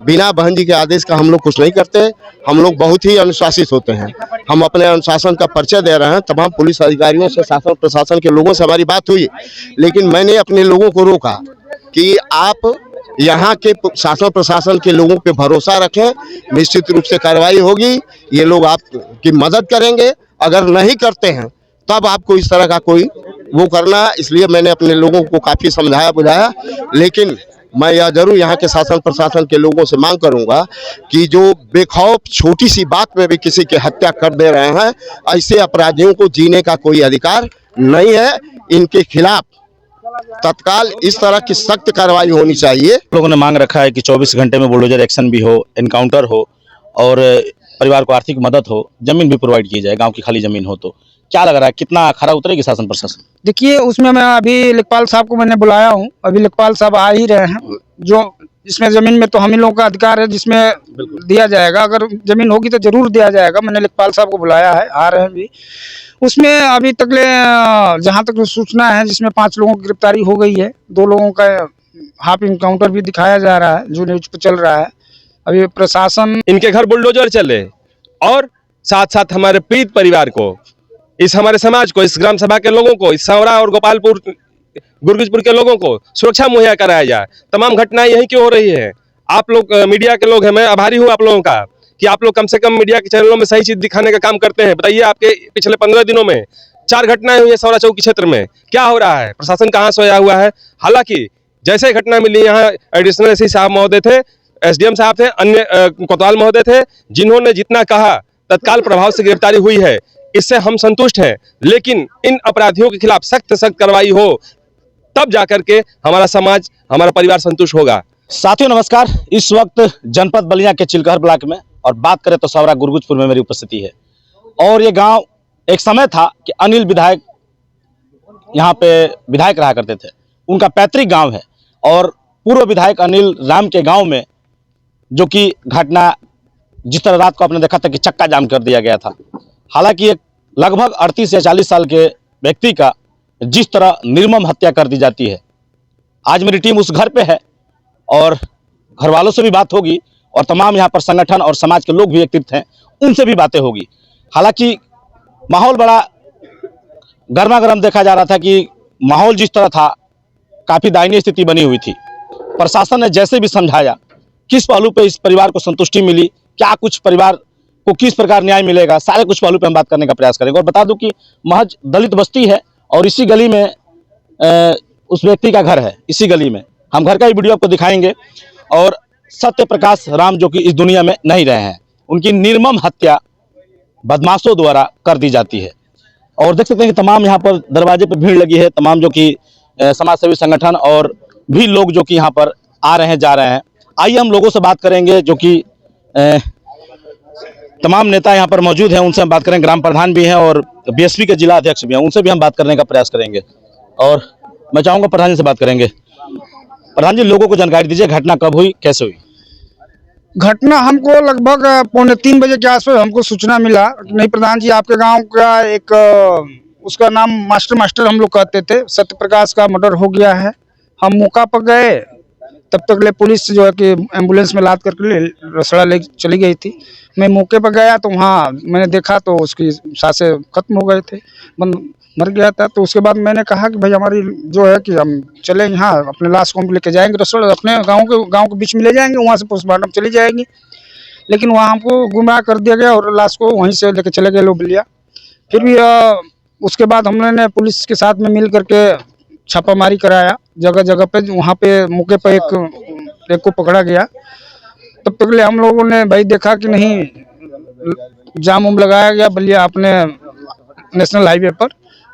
बिना बहन जी के आदेश का हम लोग कुछ नहीं करते। हम लोग बहुत ही अनुशासित होते हैं। हम अपने अनुशासन का परिचय दे रहे हैं। तमाम पुलिस अधिकारियों से, शासन प्रशासन के लोगों से हमारी बात हुई, लेकिन मैंने अपने लोगों को रोका कि आप यहाँ के शासन प्रशासन के लोगों पे भरोसा रखें, निश्चित रूप से कार्रवाई होगी। ये लोग आपकी मदद करेंगे। अगर नहीं करते हैं तब आपको इस तरह का कोई वो करना। इसलिए मैंने अपने लोगों को काफ़ी समझाया बुझाया, लेकिन मैं यह जरूर यहाँ के शासन प्रशासन के लोगों से मांग करूंगा कि जो बेखौफ छोटी सी बात में भी किसी की हत्या कर दे रहे हैं, ऐसे अपराधियों को जीने का कोई अधिकार नहीं है। इनके खिलाफ तत्काल इस तरह की सख्त कार्रवाई होनी चाहिए। लोगों ने मांग रखा है कि 24 घंटे में बुलडोजर एक्शन भी हो, एनकाउंटर हो और परिवार को आर्थिक मदद हो, जमीन भी प्रोवाइड की जाए, गांव की खाली जमीन हो। तो क्या लग रहा है, कितना खरा उतरेगी शासन प्रशासन? देखिए, उसमें मैं अभी लेखपाल साहब को मैंने बुलाया हूँ। अभी लेखपाल साहब आ ही रहे हैं। जो इसमें ज़मीन में तो हम ही लोगों का अधिकार है, जिसमें दिया जाएगा। अगर ज़मीन होगी तो ज़रूर दिया जाएगा। मैंने लेखपाल साहब को बुलाया है, आ रहे हैं भी। उसमें अभी तक ले जहाँ तक सूचना है, जिसमें 5 लोगों की गिरफ्तारी हो गई है। 2 लोगों का हाफ इनकाउंटर भी दिखाया जा रहा है, जो न्यूज पे चल रहा है। अभी प्रशासन इनके घर बुलडोजर चले और साथ साथ हमारे पीड़ित परिवार को, इस हमारे समाज को, इस ग्राम सभा के लोगों को, इस सौरा और गोपालपुर गुरगुजपुर के लोगों को सुरक्षा मुहैया कराया जाए। तमाम घटनाएं यही क्यों हो रही है? आप लोग मीडिया के लोग हैं, मैं आभारी हूँ आप लोगों का कि आप लोग कम से कम मीडिया के चैनलों में सही चीज दिखाने का काम करते हैं। बताइए, आपके पिछले 15 दिनों में 4 घटनाएं हुई है सौरा चौकी क्षेत्र में। क्या हो रहा है? प्रशासन कहाँ सोया हुआ है? हालांकि जैसे घटना मिली, यहाँ एडिशनल एसपी साहब महोदय थे, एसडीएम साहब थे, अन्य कोतवाल महोदय थे, जिन्होंने जितना कहा तत्काल प्रभाव से गिरफ्तारी हुई है। इससे हम संतुष्ट हैं, लेकिन इन अपराधियों के खिलाफ सख्त कार्रवाई हो, तब जाकर के हमारा समाज, हमारा परिवार संतुष्ट होगा। साथियों नमस्कार, इस वक्त जनपद बलिया के चिलकहर ब्लॉक में, और बात करें तो सौरा गुरगुजपुर में मेरी उपस्थिति है। और ये गांव एक समय था कि अनिल विधायक यहाँ पे विधायक रहा करते थे, उनका पैतृक गांव है। और पूर्व विधायक अनिल राम के गांव में जो कि घटना, जिस तरह रात को आपने देखा था कि चक्का जाम कर दिया गया था। हालांकि एक लगभग 38 या 40 साल के व्यक्ति का जिस तरह निर्मम हत्या कर दी जाती है, आज मेरी टीम उस घर पे है और घर वालों से भी बात होगी, और तमाम यहाँ पर संगठन और समाज के लोग भी एकत्रित हैं, उनसे भी बातें होगी। हालांकि माहौल बड़ा गर्मा गर्म देखा जा रहा था कि माहौल जिस तरह था, काफ़ी दयनीय स्थिति बनी हुई थी। प्रशासन ने जैसे भी समझाया, किस पहलू पे इस परिवार को संतुष्टि मिली, क्या कुछ परिवार को किस प्रकार न्याय मिलेगा, सारे कुछ पहलू पे हम बात करने का प्रयास करेंगे। और बता दूं कि महज दलित बस्ती है और इसी गली में उस व्यक्ति का घर है। इसी गली में हम घर का ही वीडियो आपको दिखाएंगे। और सत्य प्रकाश राम जो कि इस दुनिया में नहीं रहे हैं, उनकी निर्मम हत्या बदमाशों द्वारा कर दी जाती है। और देख सकते हैं कि तमाम यहाँ पर दरवाजे पर भीड़ लगी है, तमाम जो कि समाज सेवी संगठन और भी लोग जो कि यहाँ पर आ रहे हैं, जा रहे हैं। आइए हम लोगों से बात करेंगे, जो कि तमाम नेता यहाँ पर मौजूद हैं, उनसे हम बात करेंगे। ग्राम प्रधान भी हैं और बीएसपी के जिला अध्यक्ष भी हैं, उनसे भी हम बात करने का प्रयास करेंगे। और मैं चाहूँगा प्रधान जी से बात करेंगे। प्रधान जी, लोगों को जानकारी दीजिए, घटना कब हुई, कैसे हुई? घटना हमको लगभग 2:45 बजे के आसपास हमको सूचना मिला। नहीं प्रधान जी, आपके गांव का एक उसका नाम मास्टर हम लोग कहते थे, सत्य प्रकाश का मर्डर हो गया है। हम मौका पर गए, तब तक ले पुलिस जो है कि एम्बुलेंस में लाद करके रसड़ा ले चली गई थी। मैं मौके पर गया तो वहाँ मैंने देखा तो उसकी सांसें खत्म हो गए थे, मर गया था। तो उसके बाद मैंने कहा कि भाई हमारी जो है कि हम चले यहाँ, अपने लाश को हम लेके जाएंगे रसोड़, अपने गांव के बीच में ले जाएंगे, वहाँ से पोस्टमार्टम चली जाएगी। लेकिन वहाँ हमको गुमराह कर दिया गया और लाश को वहीं से लेके चले गए लोग बलिया। फिर भी उसके बाद हमने पुलिस के साथ में मिल करके छापामारी कराया जगह जगह पे। वहाँ पे मौके पर एक को पकड़ा गया। तब तक ले हम लोगों ने भाई देखा कि नहीं, जाम लगाया गया बलिया अपने नेशनल हाईवे पर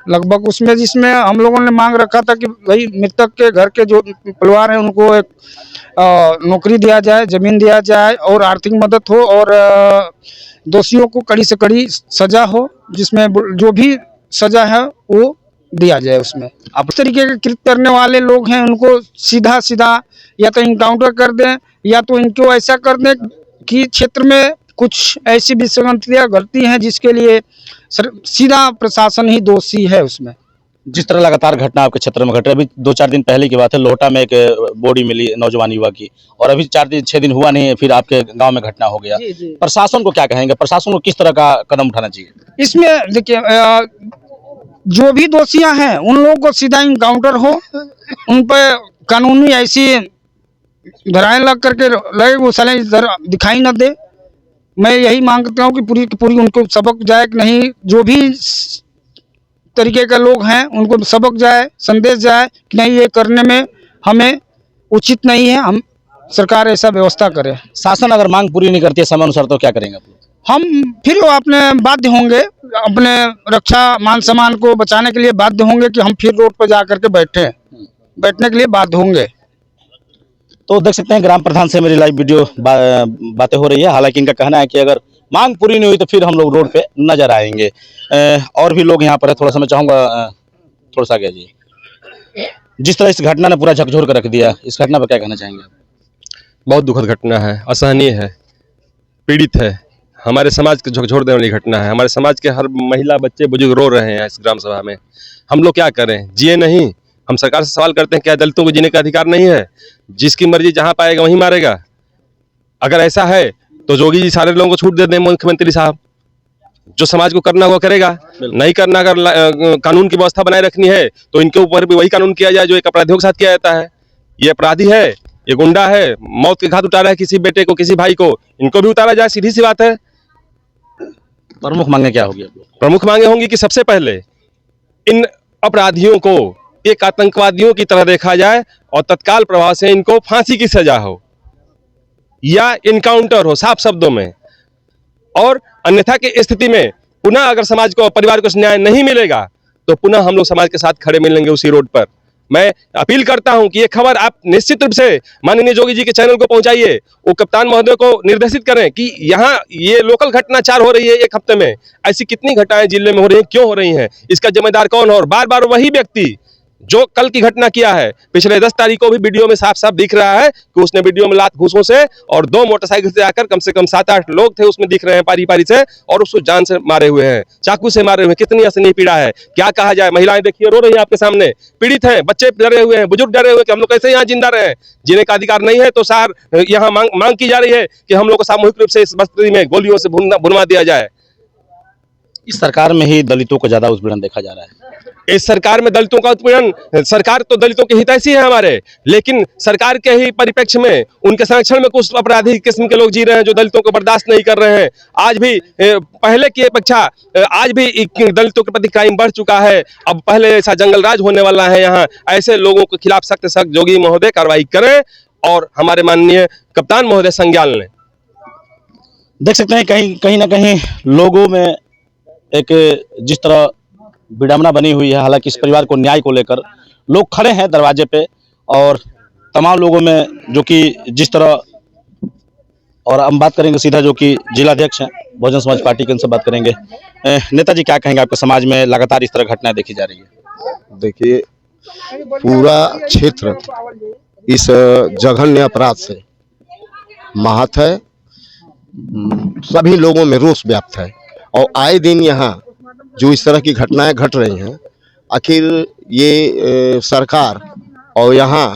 लगभग, उसमें जिसमें हम लोगों ने मांग रखा था कि भाई मृतक के घर के जो परिवार हैं उनको एक नौकरी दिया जाए, जमीन दिया जाए और आर्थिक मदद हो, और दोषियों को कड़ी से कड़ी सजा हो, जिसमें जो भी सजा है वो दिया जाए। उसमें अब इस तरीके के कृत्य करने वाले लोग हैं, उनको सीधा सीधा या तो इनकाउंटर कर दें, या तो इनको ऐसा कर दें कि क्षेत्र में कुछ ऐसी विसंगतियां घटती हैं जिसके लिए सीधा प्रशासन ही दोषी है उसमें। जिस तरह लगातार घटना आपके क्षेत्र में घट रही है, अभी 2-4 दिन पहले की बात है, लोहटा में एक बॉडी मिली नौजवान युवक की, और अभी 4-6 दिन हुआ नहीं, फिर आपके गांव में घटना हो गया। प्रशासन को क्या कहेंगे, प्रशासन को किस तरह का कदम उठाना चाहिए? इसमें देखिए जो भी दोषियां हैं उन लोगों को सीधा इनकाउंटर हो, उन पर कानूनी ऐसी धाराएं लग करके लगे वो साले इधर दिखाई न दे। मैं यही मांगता हूँ कि पूरी की पूरी उनको सबक जाए कि नहीं, जो भी तरीके के लोग हैं उनको सबक जाए, संदेश जाए कि नहीं ये करने में हमें उचित नहीं है, हम सरकार ऐसा व्यवस्था करे। शासन अगर मांग पूरी नहीं करती है समय अनुसार तो क्या करेंगे आप लोग? हम फिर वो अपने बाध्य होंगे, अपने रक्षा मान सम्मान को बचाने के लिए बाध्य होंगे कि हम फिर रोड पर जा करके बैठने के लिए बाध्य होंगे। तो देख सकते हैं ग्राम प्रधान से मेरी लाइव वीडियो बातें हो रही है। हालांकि इनका कहना है कि अगर मांग पूरी नहीं हुई तो फिर हम लोग रोड पे नजर आएंगे। और भी लोग यहाँ पर है, थोड़ा सा मैं चाहूँगा थोड़ा सा आगे जी। जिस तरह इस घटना ने पूरा झकझोर कर रख दिया, इस घटना पर क्या कहना चाहेंगे? बहुत दुखद घटना है, असहनीय है, पीड़ित है, हमारे समाज को झकझोर देने वाली घटना है। हमारे समाज के हर महिला, बच्चे, बुजुर्ग रो रहे हैं इस ग्राम सभा में। हम लोग क्या करें, जिए नहीं? हम सरकार से सवाल करते हैं, क्या दलितों को जीने का अधिकार नहीं है? जिसकी मर्जी जहां पाएगा वहीं मारेगा। अगर ऐसा है तो जोगी जी सारे लोगों को छूट दे दें, मुख्यमंत्री साहब, जो समाज को करना वो करेगा, नहीं करना, अगर कानून की व्यवस्था बनाए रखनी है तो इनके ऊपर भी वही कानून किया जाए जो एक अपराधियों के साथ किया जाता है। ये अपराधी है, ये गुंडा है, मौत के घाट उतारा है किसी बेटे को, किसी भाई को, इनको भी उतारा जाए, सीधी सी बात है। प्रमुख मांगे क्या होगी? प्रमुख मांगे होंगी कि सबसे पहले इन अपराधियों को एक आतंकवादियों की तरह देखा जाए और तत्काल प्रभाव से इनको फांसी की सजा हो या इनकाउंटर हो, साफ शब्दों में। और अन्यथा की स्थिति में पुनः अगर समाज को, परिवार को न्याय नहीं मिलेगा तो पुनः हम लोग समाज के साथ खड़े मिलेंगे उसी रोड पर। मैं अपील करता हूं कि ये खबर आप निश्चित रूप से माननीय जोगी जी के चैनल को पहुंचाइए, वो कप्तान महोदय को निर्देशित करें कि यहाँ ये लोकल घटना 4 हो रही है एक हफ्ते में, ऐसी कितनी घटनाएं जिले में हो रही हैं, क्यों हो रही हैं, इसका जिम्मेदार कौन है? और बार बार वही व्यक्ति जो कल की घटना किया है, पिछले 10 तारीख को भी वीडियो में साफ साफ दिख रहा है कि उसने वीडियो में लात घूसों से और 2 मोटरसाइकिल से आकर कम से कम 7-8 लोग थे उसमें दिख रहे हैं पारी पारी से, और उसको जान से मारे हुए हैं, चाकू से मारे हुए हैं। कितनी असहनीय पीड़ा है, क्या कहा जाए। महिलाएं देखिए रो रही हैं आपके सामने, पीड़ित हैं, बच्चे डरे हुए हैं, बुजुर्ग डरे हुए हैं कि हम लोग कैसे यहाँ जिंदा रहे। जीने का अधिकार नहीं है तो सार यहाँ मांग की जा रही है कि हम लोग को सामूहिक रूप से इस बस्ती में गोलियों से भुनवा दिया जाए। इस सरकार में ही दलितों को ज्यादा उत्पीड़न देखा जा रहा है। इस सरकार में दलितों का उत्पीड़न, सरकार तो दलितों के हितैषी है हमारे, लेकिन सरकार के ही परिप्रेक्ष्य में उनके संरक्षण में कुछ अपराधी किस्म के लोग जी रहे हैं जो दलितों को बर्दाश्त नहीं कर रहे हैं। आज भी पहले की अपेक्षा आज भी दलितों के प्रति क्राइम बढ़ चुका है। अब पहले ऐसा जंगल राज होने वाला है यहाँ। ऐसे लोगों के खिलाफ सख्त सख्त जोगी महोदय कार्रवाई करें और हमारे माननीय कप्तान महोदय संज्ञान लें। देख सकते हैं कहीं ना कहीं लोगों में एक जिस तरह विडंबना बनी हुई है। हालांकि इस परिवार को न्याय को लेकर लोग खड़े हैं दरवाजे पे, और तमाम लोगों में जो कि जिस तरह, और हम बात करेंगे सीधा जो कि जिलाध्यक्ष हैं बहुजन समाज पार्टी के, उनसे बात करेंगे। नेताजी क्या कहेंगे, आपके समाज में लगातार इस तरह घटनाएं देखी जा रही है? देखिए, पूरा क्षेत्र इस जघन्य अपराध से आहत है, सभी लोगों में रोष व्याप्त है, और आए दिन यहाँ जो इस तरह की घटनाएं घट रही हैं, आखिर ये सरकार और यहाँ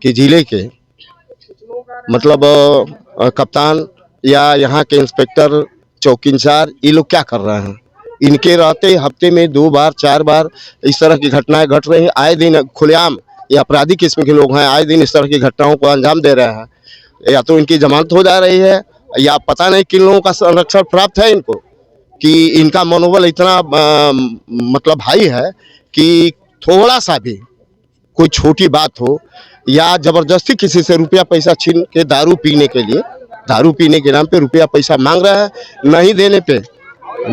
के जिले के मतलब कप्तान या यहाँ के इंस्पेक्टर, चौकी इंचार्ज, ये लोग क्या कर रहे हैं? इनके रहते हफ्ते में 2 बार 4 बार इस तरह की घटनाएं घट रही हैं। आए दिन खुलेआम ये अपराधी किस्म के लोग हैं, आए दिन इस तरह की घटनाओं को अंजाम दे रहे हैं। या तो इनकी जमानत हो जा रही है या पता नहीं किन लोगों का संरक्षण प्राप्त है इनको, कि इनका मनोबल इतना मतलब हाई है कि थोड़ा सा भी कोई छोटी बात हो या ज़बरदस्ती किसी से रुपया पैसा छीन के दारू पीने के नाम पे रुपया पैसा मांग रहे हैं, नहीं देने पे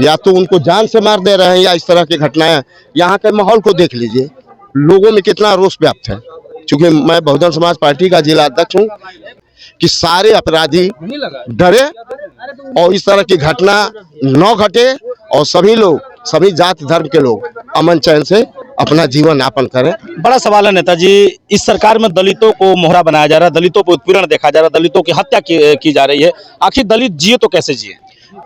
या तो उनको जान से मार दे रहे हैं, या इस तरह की घटनाएं। यहाँ के माहौल को देख लीजिए, लोगों में कितना रोष व्याप्त है। चूँकि मैं बहुजन समाज पार्टी का जिला अध्यक्ष हूँ कि सारे अपराधी डरे और इस तरह की घटना न घटे और सभी लोग, सभी जाति धर्म के लोग अमन चैन से अपना जीवन यापन करें। बड़ा सवाल है नेताजी, इस सरकार में दलितों को मोहरा बनाया जा रहा है, दलितों पर उत्पीड़न देखा जा रहा है, दलितों की हत्या की जा रही है। आखिर दलित जिए तो कैसे जिए?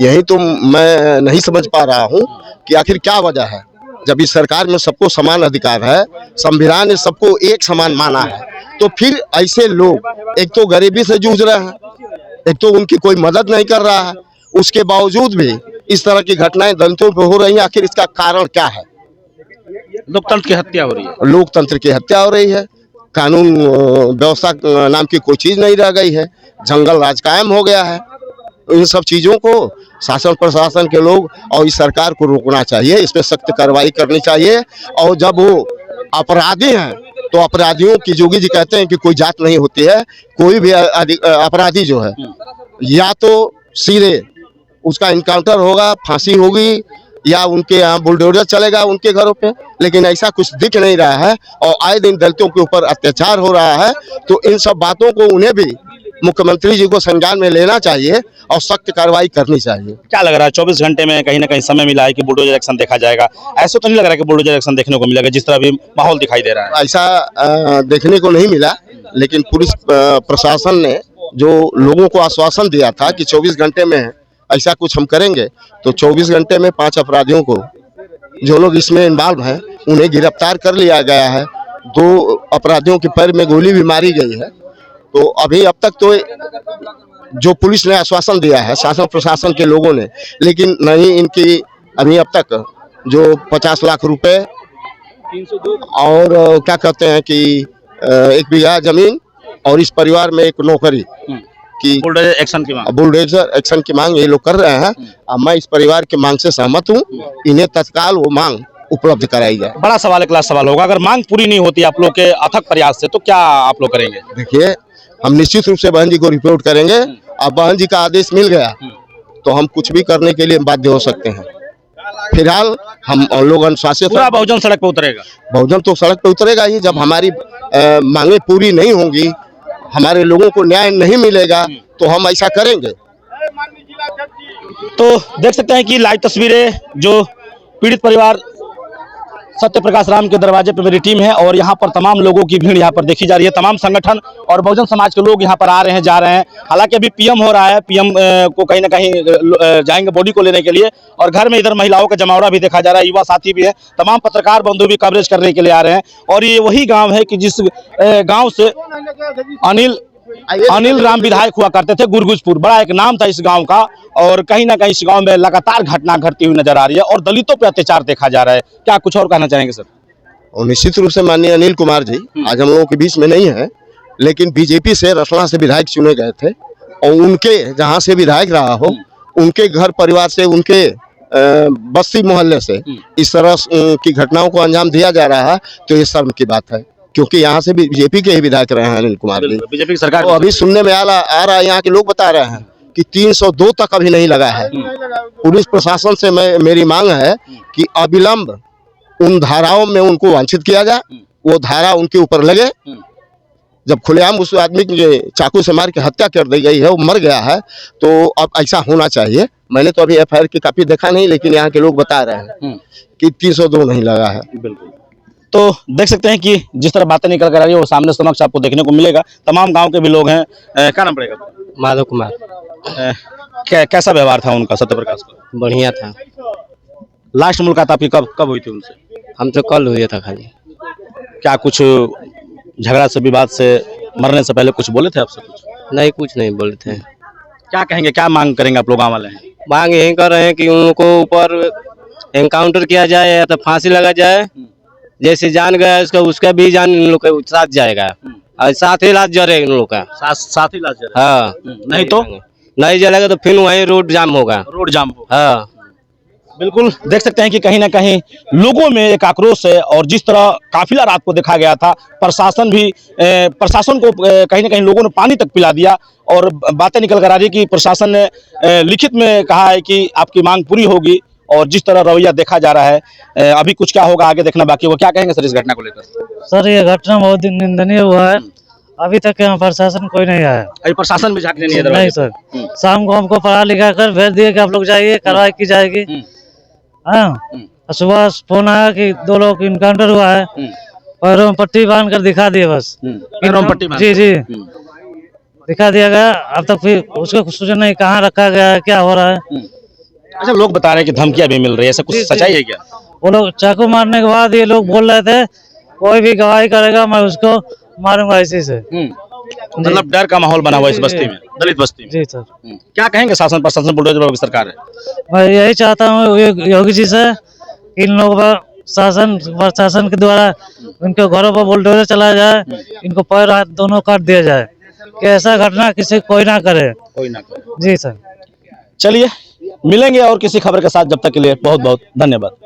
यही तो मैं नहीं समझ पा रहा हूँ कि आखिर क्या वजह है। जब इस सरकार में सबको समान अधिकार है, संविधान ने सबको एक समान माना है, तो फिर ऐसे लोग एक तो गरीबी से जूझ रहे हैं, एक तो उनकी कोई मदद नहीं कर रहा है, उसके बावजूद भी इस तरह की घटनाएं दलितों पर हो रही हैं। आखिर इसका कारण क्या है? लोकतंत्र की हत्या हो रही है। लोकतंत्र की हत्या हो रही है, कानून व्यवस्था नाम की कोई चीज नहीं रह गई है, जंगल राज कायम हो गया है। इन सब चीजों को शासन प्रशासन के लोग और इस सरकार को रोकना चाहिए, इस पे सख्त कार्रवाई करनी चाहिए। और जब वो अपराधी हैं तो अपराधियों की, जोगी जी कहते हैं कि कोई जात नहीं होती है, कोई भी अपराधी जो है या तो सीधे उसका इनकाउंटर होगा, फांसी होगी, या उनके यहाँ बुलडोजर चलेगा उनके घरों पे, लेकिन ऐसा कुछ दिख नहीं रहा है और आए दिन दलितों के ऊपर अत्याचार हो रहा है। तो इन सब बातों को उन्हें भी मुख्यमंत्री जी को संज्ञान में लेना चाहिए और सख्त कार्रवाई करनी चाहिए। क्या लग रहा है 24 घंटे में कहीं ना कहीं समय मिला है कि बुलडोजर एक्शन देखा जाएगा? ऐसा तो नहीं लग रहा है कि बुलडोजर एक्शन देखने को मिलेगा जिस तरह भी माहौल दिखाई दे रहा है? ऐसा देखने को नहीं मिला, लेकिन पुलिस प्रशासन ने जो लोगों को आश्वासन दिया था कि 24 घंटे में ऐसा कुछ हम करेंगे, तो 24 घंटे में 5 अपराधियों को, जो लोग इसमें इन्वॉल्व हैं, उन्हें गिरफ्तार कर लिया गया है। 2 अपराधियों के पैर में गोली भी मारी गई है। तो अभी अब तक तो जो पुलिस ने आश्वासन दिया है शासन प्रशासन के लोगों ने, लेकिन नहीं इनकी अभी अब तक जो 50 लाख रुपए और क्या कहते हैं कि 1 बीघा जमीन और इस परिवार में एक नौकरी की बुलडोजर एक्शन की मांग ये लोग कर रहे हैं। अब मैं इस परिवार की मांग से सहमत हूँ, इन्हें तत्काल वो मांग उपलब्ध कराई जाए। बड़ा सवाल है, क्लास सवाल होगा, अगर मांग पूरी नहीं होती आप लोग के अथक प्रयास से, तो क्या आप लोग करेंगे? देखिए, हम निश्चित रूप से बहन जी को रिपोर्ट करेंगे। अब बहन जी का आदेश मिल गया तो हम कुछ भी करने के लिए बाध्य हो सकते हैं। फिलहाल हम लोग अनुशासित, पूरा बहुजन सड़क पे उतरेगा। बहुजन तो सड़क पे उतरेगा ही। जब हमारी मांगे पूरी नहीं होंगी, हमारे लोगों को न्याय नहीं मिलेगा, तो हम ऐसा करेंगे। तो देख सकते हैं कि लाइव तस्वीरें जो पीड़ित परिवार सत्य प्रकाश राम के दरवाजे पर मेरी टीम है और यहाँ पर तमाम लोगों की भीड़ यहाँ पर देखी जा रही है। तमाम संगठन और बहुजन समाज के लोग यहाँ पर आ रहे हैं, जा रहे हैं। हालांकि अभी पीएम हो रहा है, पीएम को कहीं ना कहीं जाएंगे बॉडी को लेने के लिए, और घर में इधर महिलाओं का जमावड़ा भी देखा जा रहा है, युवा साथी भी है, तमाम पत्रकार बंधु भी कवरेज करने के लिए आ रहे हैं। और ये वही गाँव है कि जिस गाँव से अनिल राम विधायक हुआ करते थे, गुरगुजपुर बड़ा एक नाम था इस गांव का, और कहीं ना कहीं इस गांव में लगातार घटना घटती हुई नजर आ रही है और दलितों पे अत्याचार देखा जा रहा है। क्या कुछ और कहना चाहेंगे सर? और निश्चित रूप से माननीय अनिल कुमार जी आज हम लोगों के बीच में नहीं है, लेकिन बीजेपी से रसना से विधायक चुने गए थे और उनके जहां से विधायक रहा हो, उनके घर परिवार से, उनके बस्ती मोहल्ले से इस तरह की घटनाओं को अंजाम दिया जा रहा है, तो ये शर्म की बात है। क्योंकि यहाँ से बीजेपी के ही विधायक रहे हैं अनिल कुमार जी, बीजेपी की सरकार। तो अभी सुनने में आ रहा है, यहाँ के लोग बता रहे हैं कि 302 तक अभी नहीं लगा है। पुलिस प्रशासन से मेरी मांग है कि अविलंब उन धाराओं में उनको वांछित किया जाए, वो धारा उनके ऊपर लगे। जब खुलेआम उस आदमी की चाकू से मार के हत्या कर दी गई है, वो मर गया है, तो अब ऐसा होना चाहिए। मैंने तो अभी एफआईआर की कॉपी देखा नहीं, लेकिन यहाँ के लोग बता रहे हैं कि 302 नहीं लगा है। बिल्कुल। तो देख सकते हैं कि जिस तरह बातें निकल कर आ रही है वो सामने समक्ष आपको देखने को मिलेगा। तमाम गांव के भी लोग हैं। क्या नाम पड़ेगा? माधव कुमार। कैसा व्यवहार था उनका सत्य प्रकाश का? बढ़िया था। लास्ट मुलाकात आपकी कब हुई थी उनसे? हम तो कल हुए था खाली। क्या कुछ झगड़ा से, विवाद से, मरने से पहले कुछ बोले थे आपसे? नहीं, कुछ नहीं बोले थे। क्या कहेंगे, क्या मांग करेंगे आप लोग गाँव वाले? मांग यही कर रहे हैं कि उनको ऊपर एनकाउंटर किया जाए या तो फांसी लगा जाए। जैसे जान गया उसका भी जान इन लोग के साथ जाएगा और साथ ही इलाज जरेगा इन लोग का। साथ ही इलाज जरेगा। हाँ, नहीं जलेगा तो फिर वहीं रोड जाम होगा। हाँ, बिल्कुल देख सकते हैं कि कहीं ना कहीं लोगों में एक आक्रोश है, और जिस तरह काफिला रात को देखा गया था, प्रशासन को कहीं ना कहीं लोगों ने पानी तक पिला दिया, और बातें निकल कर आ रही कि प्रशासन ने लिखित में कहा है कि आपकी मांग पूरी होगी, और जिस तरह रवैया देखा जा रहा है अभी कुछ क्या होगा आगे देखना बाकी। वो क्या कहेंगे सर इस घटना को लेकर? सर, ये घटना बहुत निंदनीय हुआ है। अभी तक यहाँ प्रशासन कोई नहीं आया। अभी प्रशासन भी झांकने नहीं है? नहीं सर, शाम को हमको पढ़ा लिखा कर भेज दिए कि आप लोग जाइए, कार्रवाई की जाएगी। हाँ, सुबह फोन आया कि 2 लोग इनकाउंटर हुआ है, पैरों में पट्टी बांध कर दिखा दिए बस। जी दिखा दिया गया। अब तक फिर उसको कुछ सूचना नहीं, कहाँ रखा गया है, क्या हो रहा है। अच्छा, लोग बता रहे हैं कि धमकियां भी मिल रही है, ऐसा कुछ सच्चाई है क्या? वो लोग चाकू मारने के बाद ये लोग बोल रहे थे कोई भी गवाही करेगा मैं उसको मारूंगा इसी से। मतलब डर का माहौल बना हुआ है इस बस्ती में, दलित बस्ती में। जी सर, क्या कहेंगे शासन प्रशासन बुलडोजर बाबू की सरकार है? मैं यही चाहता हूँ योगी जी से, इन लोगों पर प्रशासन के द्वारा उनके घरों पर बुलडोजर चलाया जाए, इनको पैर हाथ दोनों काट दिया जाए कि ऐसा घटना किसी कोई ना करे। कोई ना करे। जी सर। चलिए मिलेंगे और किसी खबर के साथ, जब तक के लिए बहुत बहुत धन्यवाद।